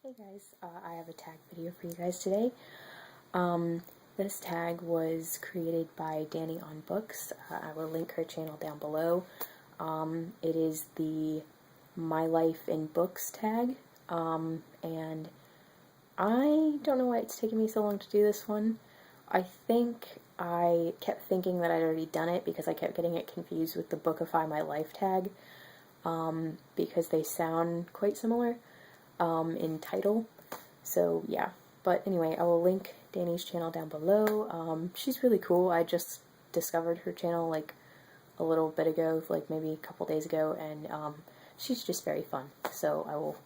Hey guys, I have a tag video for you guys today. This tag was created by Danny on Books. I will link her channel down below. It is the My Life in Books tag, and I don't know why it's taking me so long to do this one. I think I kept thinking that I'd already done it because I kept getting it confused with the Bookify My Life tag, because they sound quite similar in title. So yeah, but anyway, I will link Danny's channel down below. She's really cool. I just discovered her channel like a little bit ago, like maybe a couple days ago, and she's just very fun. So I will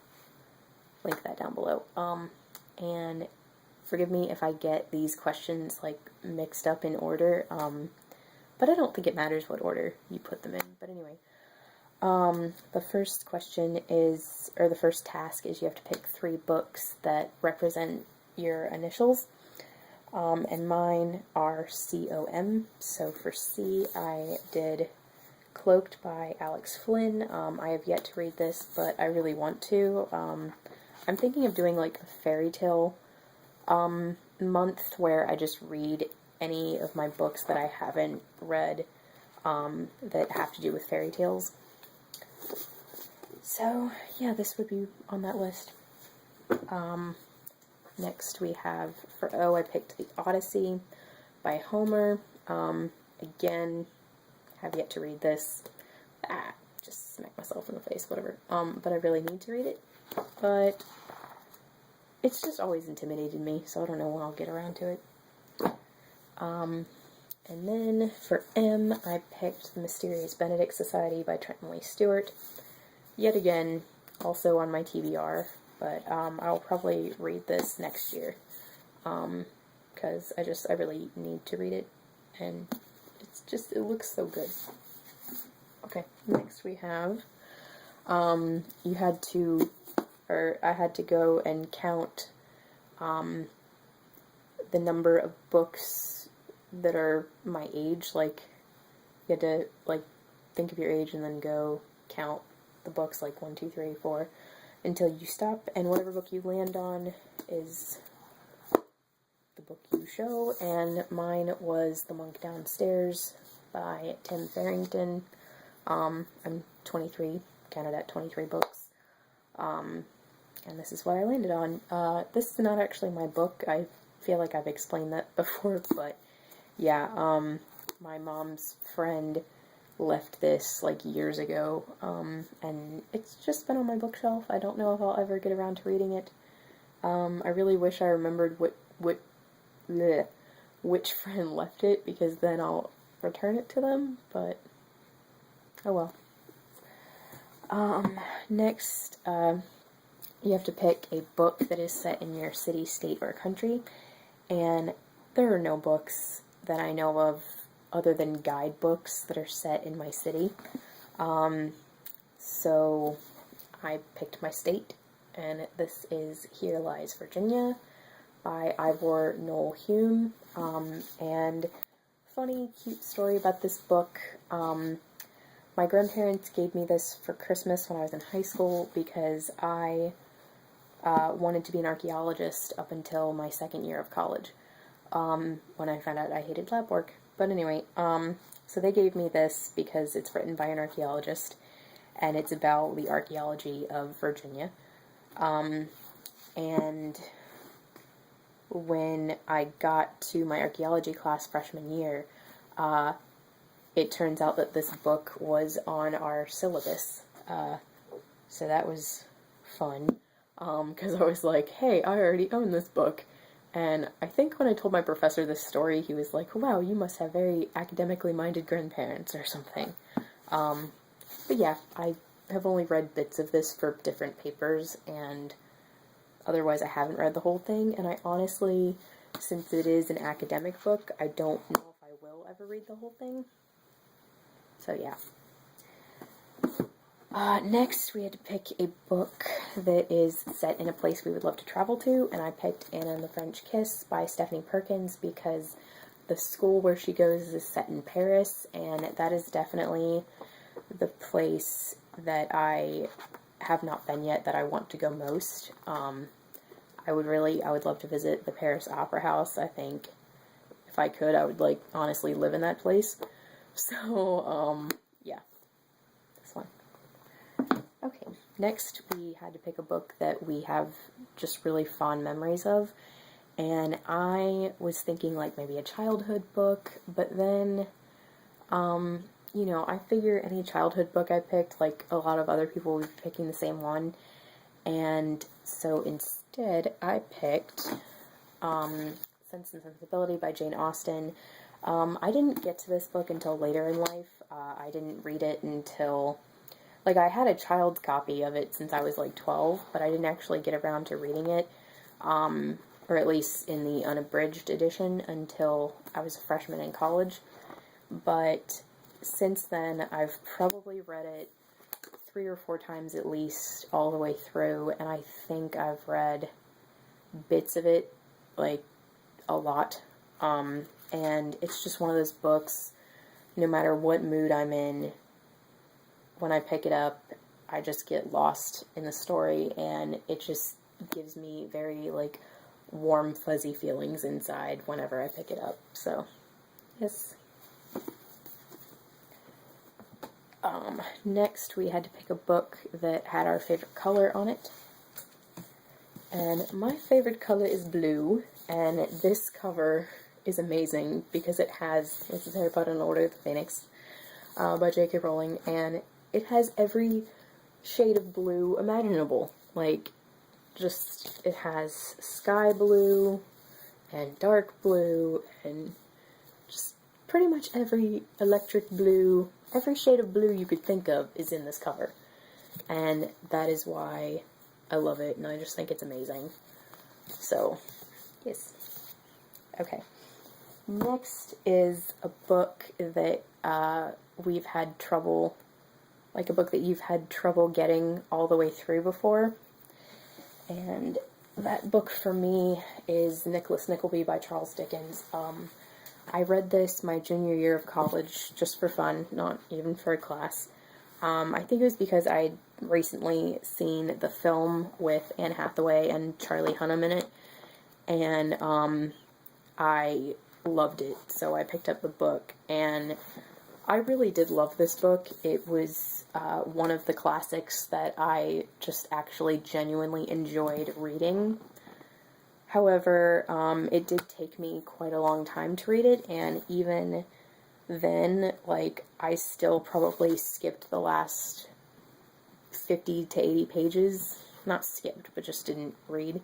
link that down below. And forgive me if I get these questions like mixed up in order, but I don't think it matters what order you put them in. But anyway, the first question is, or the first task is, you have to pick 3 books that represent your initials, and mine are C-O-M. So for C, I did Cloaked by Alex Flynn. I have yet to read this, but I really want to. I'm thinking of doing like a fairy tale month where I just read any of my books that I haven't read that have to do with fairy tales. So, yeah, this would be on that list. Next we have, for O, I picked The Odyssey by Homer. Again, have yet to read this. Just smack myself in the face, whatever. But I really need to read it. But it's just always intimidated me, so I don't know when I'll get around to it. And then for M, I picked The Mysterious Benedict Society by Trenton Lee Stewart. Yet again, also on my TBR, but I'll probably read this next year, because I really need to read it, and it looks so good. Okay, next we have, I had to go and count the number of books that are my age. Like, you had to, like, think of your age and then go count the books, like 1, 2, 3, 4, until you stop, and whatever book you land on is the book you show, and mine was The Monk Downstairs by Tim Farrington. I'm 23, counted at 23 books, and this is what I landed on. This is not actually my book. I feel like I've explained that before, but yeah, my mom's friend left this like years ago, and it's just been on my bookshelf. I don't know if I'll ever get around to reading it. I really wish I remembered which friend left it, because then I'll return it to them, but oh well. Next, you have to pick a book that is set in your city, state, or country, and there are no books that I know of other than guidebooks that are set in my city. So I picked my state, and this is Here Lies Virginia by Ivor Noel Hume. And funny, cute story about this book. My grandparents gave me this for Christmas when I was in high school because I wanted to be an archaeologist up until my second year of college, when I found out I hated lab work. But anyway, so they gave me this because it's written by an archaeologist, and it's about the archaeology of Virginia. And when I got to my archaeology class freshman year, it turns out that this book was on our syllabus. So that was fun, because I was like, hey, I already own this book. And I think when I told my professor this story, he was like, wow, you must have very academically minded grandparents or something. But yeah, I have only read bits of this for different papers, and otherwise I haven't read the whole thing. And I honestly, since it is an academic book, I don't know if I will ever read the whole thing. So yeah. Next, we had to pick a book that is set in a place we would love to travel to, and I picked Anna and the French Kiss by Stephanie Perkins because the school where she goes is set in Paris, and that is definitely the place that I have not been yet that I want to go most. I would love to visit the Paris Opera House. I think if I could, I would, like, honestly live in that place. So, yeah, this one. Okay, next we had to pick a book that we have just really fond memories of, and I was thinking, like, maybe a childhood book, but then, you know, I figure any childhood book I picked, like, a lot of other people would be picking the same one, and so instead I picked, Sense and Sensibility by Jane Austen. I didn't get to this book until later in life. I didn't read it until, like, I had a child's copy of it since I was like 12, but I didn't actually get around to reading it, or at least in the unabridged edition, until I was a freshman in college. But since then, I've probably read it 3 or 4 times at least, all the way through, and I think I've read bits of it, like, a lot. And it's just one of those books, no matter what mood I'm in, when I pick it up, I just get lost in the story, and it just gives me very, like, warm, fuzzy feelings inside whenever I pick it up. So, yes. Next, we had to pick a book that had our favorite color on it. And my favorite color is blue, and this cover is amazing because it has, this is Harry Potter and the Order of the Phoenix, by J.K. Rowling, and it has every shade of blue imaginable. Like, just, it has sky blue, and dark blue, and just pretty much every electric blue, every shade of blue you could think of is in this cover. And that is why I love it, and I just think it's amazing. So, yes. Okay. Next is a book that we've had trouble, like a book that you've had trouble getting all the way through before. And that book for me is Nicholas Nickleby by Charles Dickens. I read this my junior year of college just for fun, not even for a class. I think it was because I'd recently seen the film with Anne Hathaway and Charlie Hunnam in it, and I loved it, so I picked up the book, and I really did love this book. It was one of the classics that I just actually genuinely enjoyed reading. However, it did take me quite a long time to read it, and even then, like, I still probably skipped the last 50 to 80 pages. Not skipped, but just didn't read,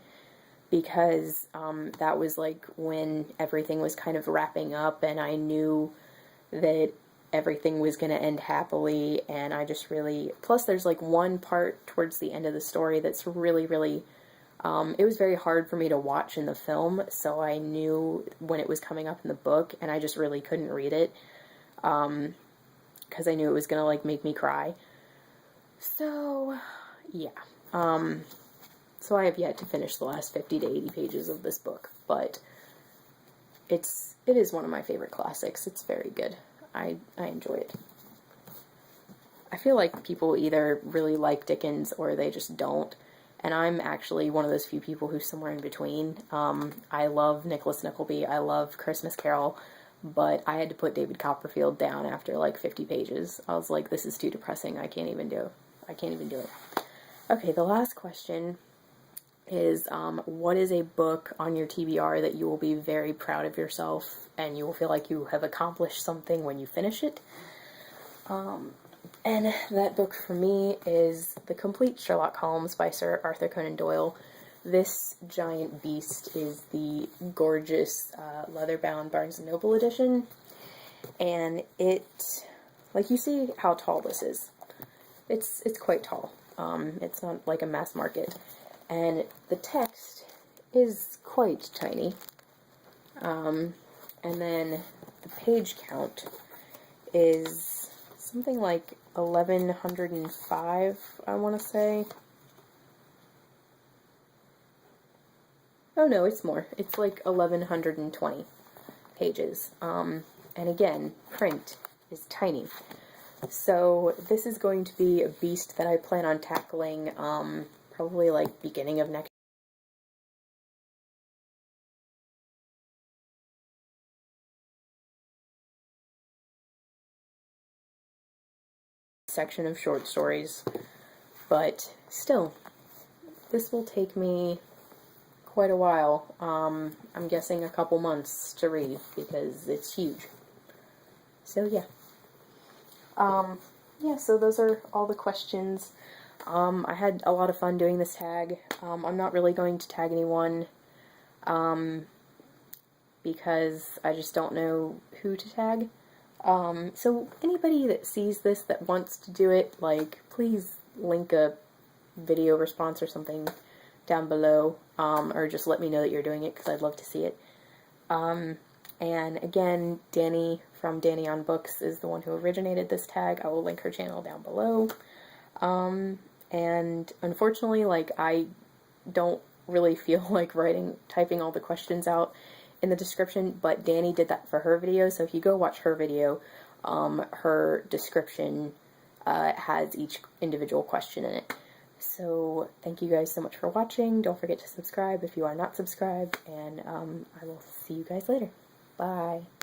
because that was, like, when everything was kind of wrapping up, and I knew that everything was going to end happily, and I just really... Plus, there's, like, one part towards the end of the story that's really, really... it was very hard for me to watch in the film, so I knew when it was coming up in the book, and I just really couldn't read it, because I knew it was gonna, like, make me cry. So, yeah. So I have yet to finish the last 50 to 80 pages of this book, but it is one of my favorite classics. It's very good. I enjoy it. I feel like people either really like Dickens or they just don't. And I'm actually one of those few people who's somewhere in between. I love Nicholas Nickleby, I love Christmas Carol, but I had to put David Copperfield down after like 50 pages. I was like, this is too depressing, I can't even do it. Okay, the last question is, what is a book on your TBR that you will be very proud of yourself and you will feel like you have accomplished something when you finish it? And that book for me is The Complete Sherlock Holmes by Sir Arthur Conan Doyle. This giant beast is the gorgeous leather-bound Barnes & Noble edition, and it, like, you see how tall this is. It's quite tall. It's not like a mass market, and the text is quite tiny. And then the page count is something like 1105, I want to say. Oh no, it's more. It's like 1120 pages. And again, print is tiny. So this is going to be a beast that I plan on tackling probably like beginning of next section of short stories, but still, this will take me quite a while. I'm guessing a couple months to read because it's huge. So yeah. Yeah, so those are all the questions. I had a lot of fun doing this tag. I'm not really going to tag anyone, because I just don't know who to tag. So anybody that sees this that wants to do it, like, please link a video response or something down below, or just let me know that you're doing it, because I'd love to see it. And again, Danny from Danny on Books is the one who originated this tag. I will link her channel down below. And unfortunately, like, I don't really feel like typing all the questions out in the description, but Danny did that for her video, so if you go watch her video, her description has each individual question in it. So thank you guys so much for watching. Don't forget to subscribe if you are not subscribed, and I will see you guys later. Bye.